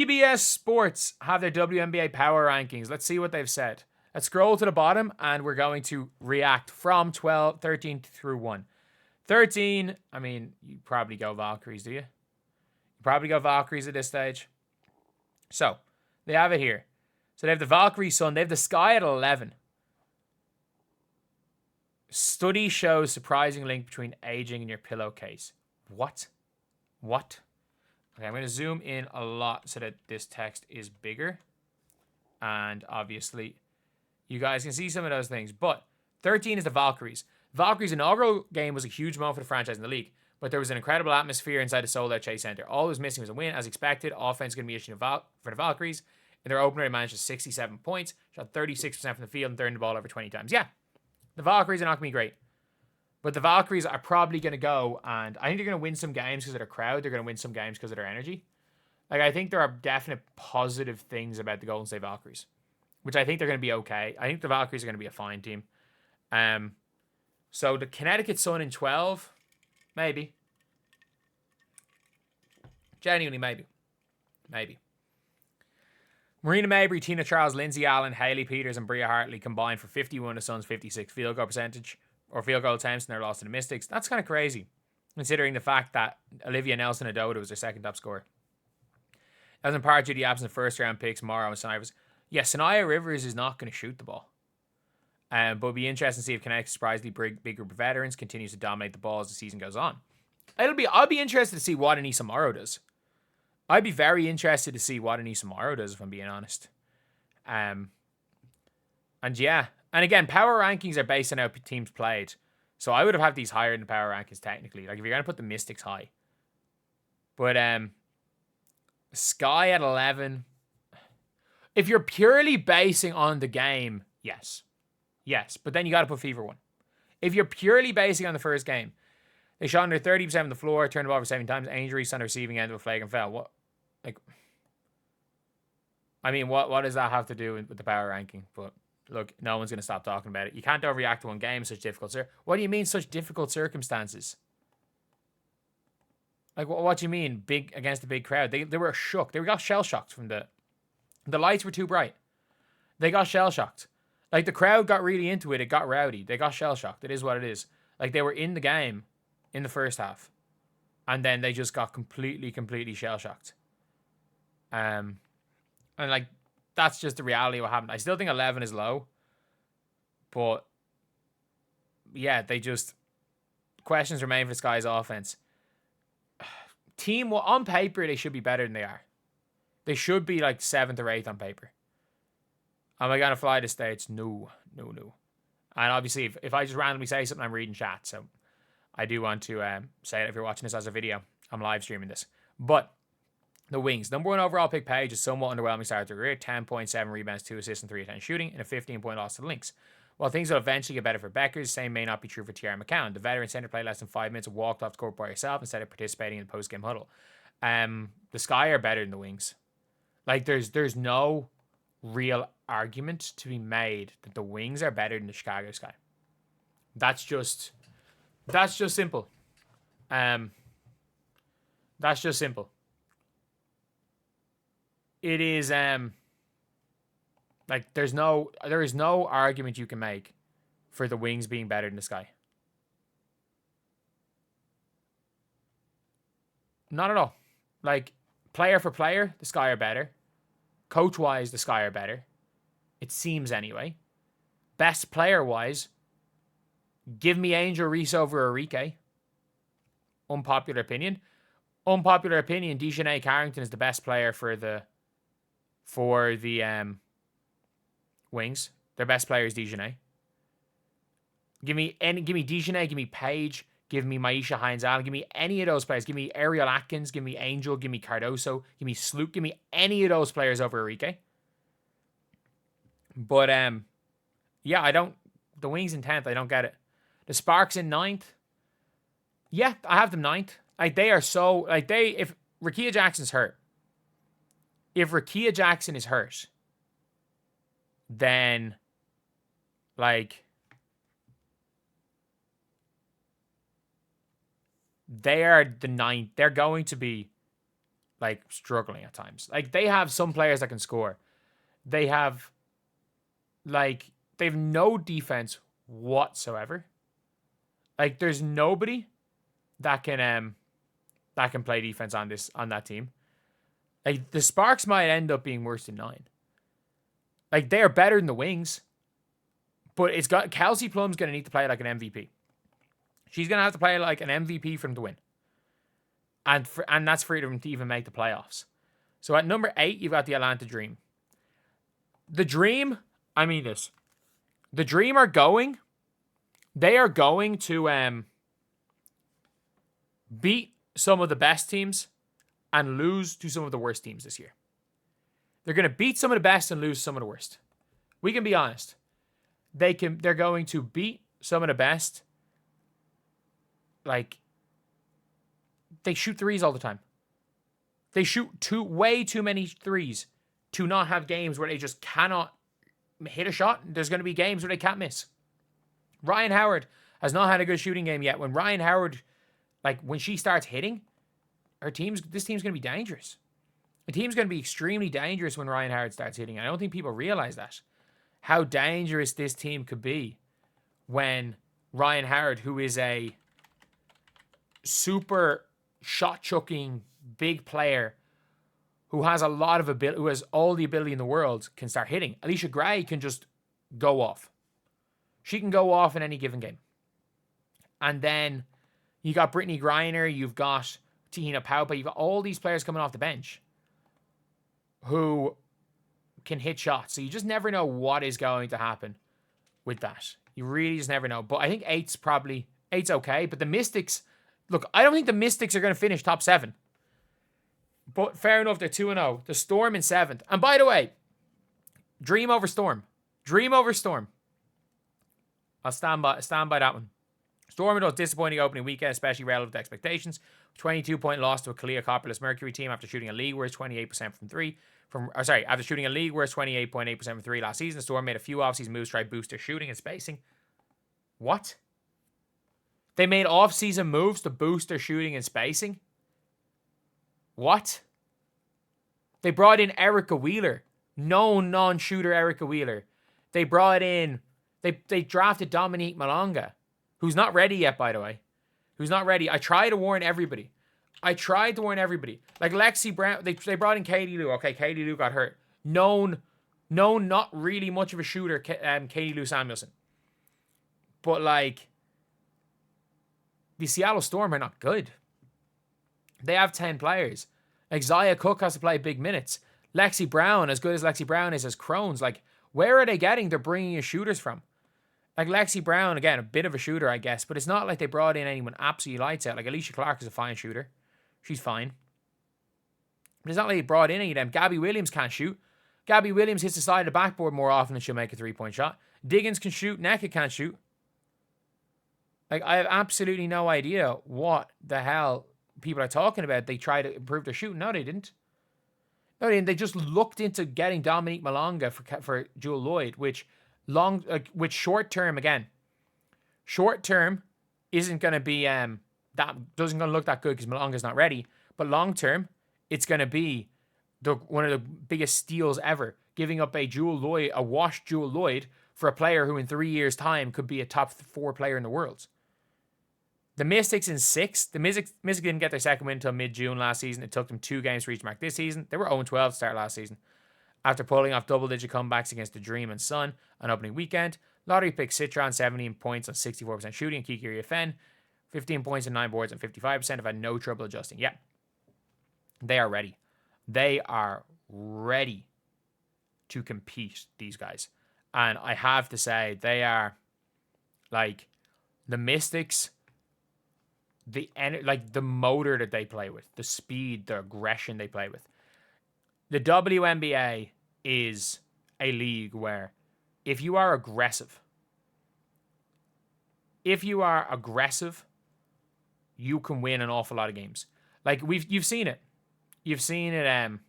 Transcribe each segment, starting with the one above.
CBS Sports have their WNBA Power Rankings. Let's see what they've said. Let's scroll to the bottom, and we're going to react from 13 through 1. 13, I mean, you probably go Valkyries, do you? You probably go Valkyries at this stage. So, they have it here. So they have the Valkyrie Sun. They have the Sky at 11. Study shows surprising link between aging and your pillowcase. What? Okay, I'm going to zoom in a lot so that this text is bigger. And obviously, you guys can see some of those things. But 13 is the Valkyries. Valkyries' inaugural game was a huge moment for the franchise in the league. But there was an incredible atmosphere inside the sold-out Chase Center. All it was missing was a win. As expected, offense is going to be an issue for the Valkyries. In their opener, they managed 67 points, shot 36% from the field, and turned the ball over 20 times. Yeah, the Valkyries are not going to be great. But the Valkyries are probably going to go, and I think they're going to win some games because of their crowd. They're going to win some games because of their energy. Like, I think there are definite positive things about the Golden State Valkyries, which I think they're going to be okay. I think the Valkyries are going to be a fine team. So the Connecticut Sun in 12, maybe. Genuinely, maybe. Marina Mabrey, Tina Charles, Lindsay Allen, Hayley Peters, and Bria Hartley combined for 51 of Suns' 56 field goal percentage, or field goal attempts, in their loss to the Mystics. That's kind of crazy, considering the fact that Olivia Nelson-Ododa was their second top scorer. That was in part due to the absence of first-round picks, Morrow and Snivers. Yeah, Sanaya Rivers is not going to shoot the ball. But it'll be interesting to see if Connecticut's surprisingly big group of veterans continues to dominate the ball as the season goes on. I'll be interested to see what Anissa Morrow does. I'd be very interested to see what Anissa Morrow does, if I'm being honest. And yeah. And again, power rankings are based on how teams played. So I would have had these higher in the power rankings, technically. Like, if you're going to put the Mystics high. But Sky at 11. If you're purely basing on the game, yes. Yes, but then you got to put Fever 1. If you're purely basing on the first game, they shot under 30% from the floor, turned the ball over 7 times. Angel Reese on the receiving end of a flag and foul. What? Like, I mean, what does that have to do with the power ranking? But look, no one's going to stop talking about it. You can't overreact to one game, such difficult. What do you mean, such difficult circumstances? Like, what do you mean, big against a big crowd? They were shook. They got shell shocked from the lights were too bright. They got shell shocked. Like, the crowd got really into it. It got rowdy. They got shell shocked. It is what it is. Like, they were in the game in the first half, and then they just got completely shell shocked. And like, that's just the reality of what happened. I still think 11 is low, but yeah, questions remain for Sky's offense. Team, on paper, they should be better than they are. They should be like 7th or 8th on paper. Am I going to fly the States? No. And obviously, if I just randomly say something, I'm reading chat. So I do want to say it if you're watching this as a video. I'm live streaming this. But the Wings. Number 1 overall pick Paige is somewhat underwhelming start to career. 10.7 rebounds, 2 assists, and 3 of 10 shooting, and a 15-point loss to the Lynx. While things will eventually get better for Bueckers, same may not be true for Tiara McCown. The veteran center played less than 5 minutes and walked off the court by herself instead of participating in the post-game huddle. The Sky are better than the Wings. Like, there's no real argument to be made that the Wings are better than the Chicago Sky. That's just simple. That's just simple. It is like, there is no argument you can make for the Wings being better than the Sky. Not at all. Like, player for player, the Sky are better. Coach-wise, the Sky are better. It seems anyway. Best player-wise, give me Angel Reese over Enrique. Unpopular opinion. Dejanay Carrington is the best player for the Wings. Their best player is Dejanay. Give me Dejanay, give me Paige, give me Maisha Hines-Allen, give me any of those players. Give me Ariel Atkins, give me Angel, give me Cardoso, give me Sloop, give me any of those players over Enrique. But yeah, the Wings in 10th, I don't get it. The Sparks in 9th. Yeah, I have them 9th. Like, they are so, like, if Rakia Jackson's hurt. If Rakia Jackson is hurt, then, like, they are the 9th. They're going to be like struggling at times. Like they have some players that can score. They have no defense whatsoever. Like there's nobody that can play defense on that team. Like the Sparks might end up being worse than 9. Like they are better than the Wings, but it's got Kelsey Plum's going to need to play like an MVP. She's going to have to play like an MVP for them to win, and that's for them to even make the playoffs. So at number 8, you've got the Atlanta Dream. The Dream, I mean this. The Dream are going. They are going to beat some of the best teams and lose to some of the worst teams this year. They're going to beat some of the best and lose some of the worst. We can be honest. They're going to beat some of the best. Like, they shoot threes all the time. They shoot way too many threes to not have games where they just cannot hit a shot. There's going to be games where they can't miss. Ryan Howard has not had a good shooting game yet. When Ryan Howard, when she starts hitting, this team's going to be dangerous. The team's going to be extremely dangerous when Ryan Howard starts hitting. I don't think people realize that. How dangerous this team could be when Ryan Howard, who is a super shot-chucking big player who has a lot of ability, who has all the ability in the world, can start hitting. Alicia Gray can just go off. She can go off in any given game. And then you got Brittany Griner, you've got Tahina Paupa, you've got all these players coming off the bench who can hit shots. So you just never know what is going to happen with that. You really just never know. But I think 8's okay. But the Mystics, look, I don't think the Mystics are going to finish top 7. But fair enough, they're 2-0. The Storm in 7th. And by the way, Dream over Storm. Dream over Storm. I'll stand by that one. Storm had a disappointing opening weekend, especially relative to expectations. 22-point loss to a Kalia Copperless Mercury team after shooting a league worst 28% from 3. After shooting a league worst 28.8% from 3 last season, the Storm made a few off-season moves to try to boost their shooting and spacing. What? They made off-season moves to boost their shooting and spacing? What? They brought in Erica Wheeler. Known non-shooter Erica Wheeler. They brought in... They drafted Dominique Malonga, who's not ready yet, by the way. Who's not ready. I tried to warn everybody. Like Lexi Brown, they brought in Katie Lou. Okay, Katie Lou got hurt. Known not really much of a shooter, Katie Lou Samuelson. But the Seattle Storm are not good. They have 10 players. Zaya Cook has to play big minutes. Lexi Brown, as good as Lexi Brown is as Crohn's, where are they getting their bringing in shooters from? Lexi Brown, again, a bit of a shooter, I guess, but it's not like they brought in anyone absolutely lights out. Alicia Clark is a fine shooter. She's fine. But it's not like they brought in any of them. Gabby Williams can't shoot. Gabby Williams hits the side of the backboard more often than she'll make a 3-point shot. Diggins can shoot. Neka can't shoot. I have absolutely no idea what the hell people are talking about. They try to improve their shooting. No, they didn't. They just looked into getting Dominique Malonga for Jewel Lloyd, which short term isn't going to be doesn't going to look that good because Malonga's not ready. But long term, it's going to be one of the biggest steals ever, giving up a washed Jewel Lloyd for a player who in 3 years' time could be a top 4 player in the world. The Mystics in 6th. The Mystics didn't get their second win until mid-June last season. It took them 2 games to reach the mark this season. They were 0-12 to start last season. After pulling off double-digit comebacks against the Dream and Sun on opening weekend, lottery pick Citron, 17 points on 64% shooting. Kikiri Fen, 15 points and 9 boards on 55%. Have had no trouble adjusting. Yeah, they are ready. They are ready to compete, these guys. And I have to say, they are the Mystics... the motor that they play with, the speed, the aggression they play with. The WNBA is a league where if you are aggressive, you can win an awful lot of games. You've seen it. You've seen it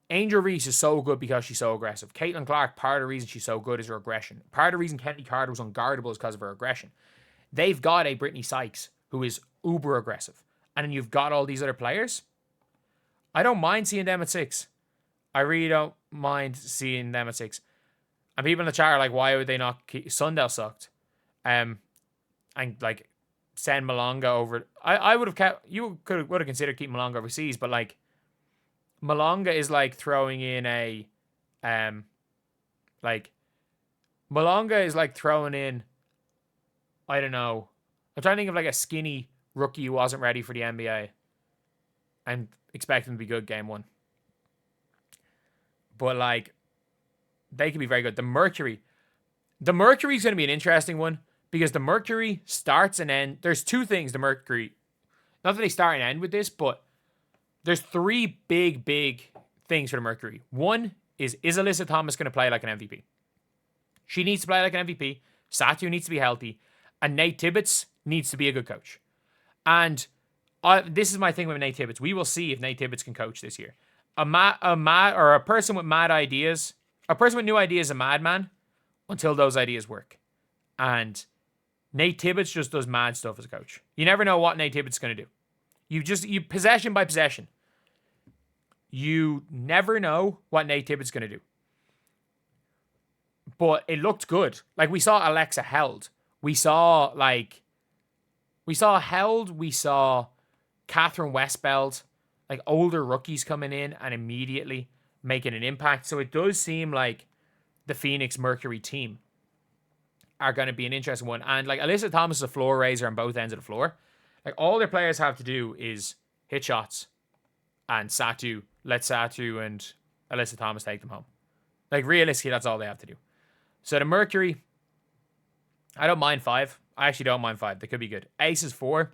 Angel Reese is so good because she's so aggressive. Caitlin Clark, part of the reason she's so good is her aggression. Part of the reason Kenny Carter was unguardable is because of her aggression. They've got a Brittany Sykes who is uber aggressive. And then you've got all these other players. I don't mind seeing them at 6. I really don't mind seeing them at 6. And people in the chat are like, why would they not keep... Sundell sucked. And like send Malonga over. I would have kept... You would have considered keeping Malonga overseas, but like Malonga is like throwing in a... like Malonga is like throwing in... I don't know. I'm trying to think of like a skinny rookie who wasn't ready for the NBA and expect him to be good game 1. But like, they could be very good. The Mercury is going to be an interesting one because the Mercury starts and ends. There's 2 things the Mercury, not that they start and end with this, but there's 3 big things for the Mercury. One is Alyssa Thomas going to play like an MVP? She needs to play like an MVP. Satu needs to be healthy. And Nate Tibbetts needs to be a good coach. And this is my thing with Nate Tibbetts. We will see if Nate Tibbetts can coach this year. A person with mad ideas, a person with new ideas is a madman until those ideas work. And Nate Tibbetts just does mad stuff as a coach. You never know what Nate Tibbetts is going to do. You possession by possession. You never know what Nate Tibbetts is going to do. But it looked good. Like we saw Alexa Held. We saw Catherine Westbeld, like older rookies coming in and immediately making an impact. So it does seem like the Phoenix Mercury team are going to be an interesting one. And like Alyssa Thomas is a floor raiser on both ends of the floor. Like all their players have to do is hit shots and let Satu and Alyssa Thomas take them home. Like realistically, that's all they have to do. So the Mercury, I don't mind 5. I actually don't mind 5. They could be good. Ace is 4.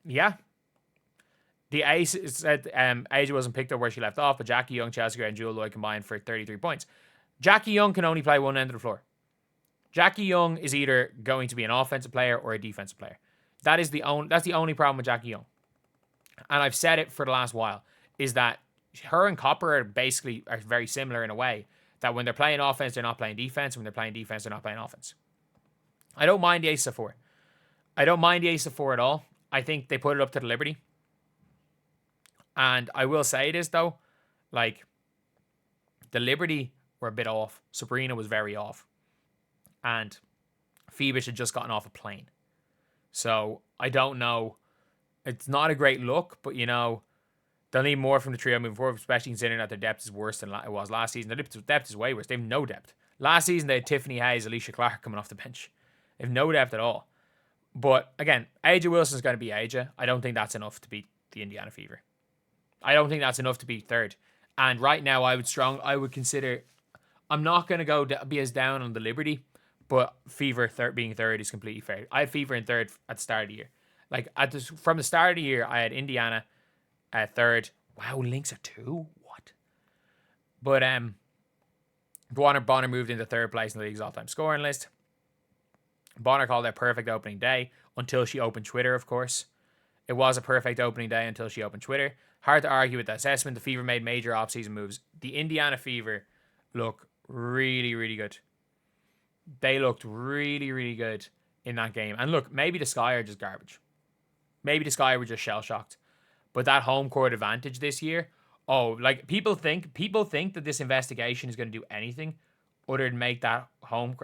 Yeah. The Ace said Asia wasn't picked up where she left off, but Jackie Young, Chelsea Gray, and Jewel Lloyd combined for 33 points. Jackie Young can only play one end of the floor. Jackie Young is either going to be an offensive player or a defensive player. That's the only problem with Jackie Young. And I've said it for the last while, is that her and Copper are very similar in a way that when they're playing offense, they're not playing defense. When they're playing defense, they're not playing offense. I don't mind the Ace of 4. I don't mind the Ace of 4 at all. I think they put it up to the Liberty. And I will say this, though. Like, the Liberty were a bit off. Sabrina was very off. And Phoebus had just gotten off a plane. So, I don't know. It's not a great look, but, you know, they'll need more from the trio moving forward, especially considering that their depth is worse than it was last season. Their depth is way worse. They have no depth. Last season, they had Tiffany Hayes, Alicia Clark coming off the bench. They have no depth at all. But, again, Aja Wilson's going to be Aja. I don't think that's enough to beat the Indiana Fever. I don't think that's enough to beat 3rd. And right now, I would consider... I'm not going to be as down on the Liberty, but Fever being 3rd is completely fair. I had Fever in 3rd at the start of the year. Like, from the start of the year, I had Indiana at 3rd. Wow, Lynx are 2? What? But, Bonner moved into 3rd place in the league's all-time scoring list. Bonner called it a perfect opening day until she opened Twitter, of course. It was a perfect opening day until she opened Twitter. Hard to argue with that assessment. The Fever made major off-season moves. The Indiana Fever look really, really good. They looked really, really good in that game. And look, maybe the Sky are just garbage. Maybe the Sky were just shell-shocked. But that home court advantage this year, like people think that this investigation is going to do anything other than make that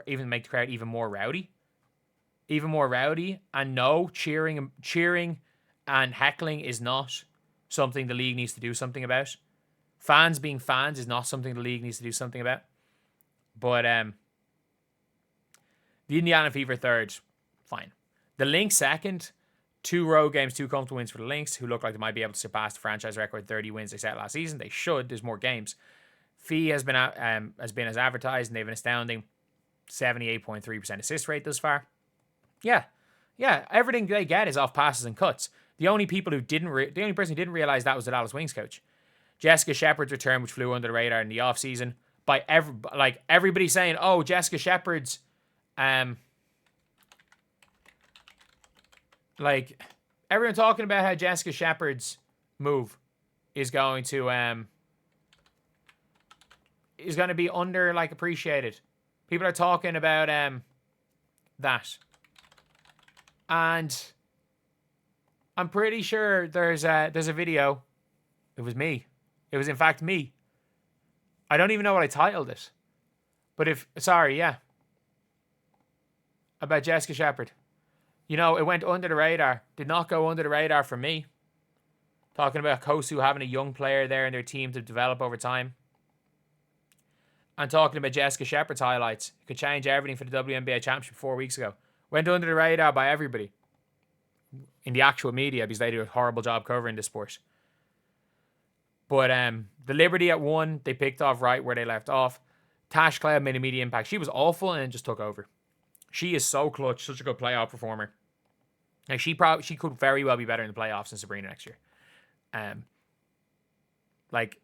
even make the crowd even more rowdy. Even more rowdy. And no, cheering and heckling is not something the league needs to do something about. Fans being fans is not something the league needs to do something about. But the Indiana Fever 3rd, fine. The Lynx 2nd, 2 road games, 2 comfortable wins for the Lynx, who look like they might be able to surpass the franchise record 30 wins they set last season. They should. There's more games. Fee has been as advertised, and they have an astounding 78.3% assist rate thus far. Yeah. Everything they get is off passes and cuts. The only person who didn't realize that was the Dallas Wings coach. Jessica Shepard's return, which flew under the radar in the offseason, by everybody saying, "Oh, Jessica Shepard's like everyone talking about how Jessica Shepard's move is going to be under appreciated." People are talking about that. And I'm pretty sure there's a video. It was me. It was in fact me. I don't even know what I titled it. But yeah. About Jessica Shepherd. You know, it went under the radar. Did not go under the radar for me. Talking about Kosu having a young player there in their team to develop over time. And talking about Jessica Shepherd's highlights. It could change everything for the WNBA Championship 4 weeks ago. Went under the radar by everybody. In the actual media, because they do a horrible job covering this sport. But the Liberty at 1, they picked off right where they left off. Tash Cloud made a media impact. She was awful and then just took over. She is so clutch, such a good playoff performer. Like she could very well be better in the playoffs than Breanna next year. Like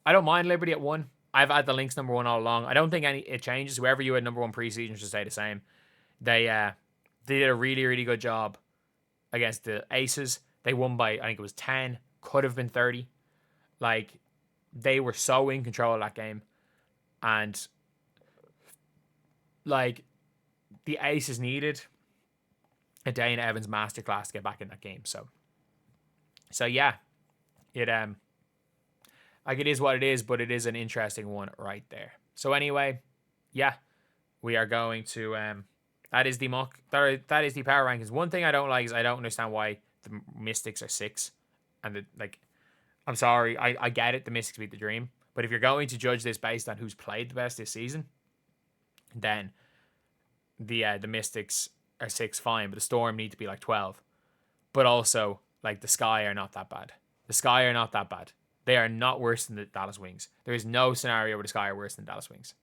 I don't mind Liberty at 1. I've had the Lynx number 1 all along. I don't think it changes. Whoever you had number 1 preseason should stay the same. They did a really, really good job against the Aces. They won by, I think it was 10. Could have been 30. Like, they were so in control of that game. And, like, the Aces needed a Dana Evans masterclass to get back in that game. So yeah. It is what it is, but it is an interesting one right there. So anyway, yeah. We are going to... That is the that is the power rankings. One thing I don't like is I don't understand why the Mystics are 6. And, I'm sorry, I get it, the Mystics beat the Dream. But if you're going to judge this based on who's played the best this season, then the Mystics are 6, fine. But the Storm need to be like 12. But also, like, the Sky are not that bad. The Sky are not that bad. They are not worse than the Dallas Wings. There is no scenario where the Sky are worse than the Dallas Wings.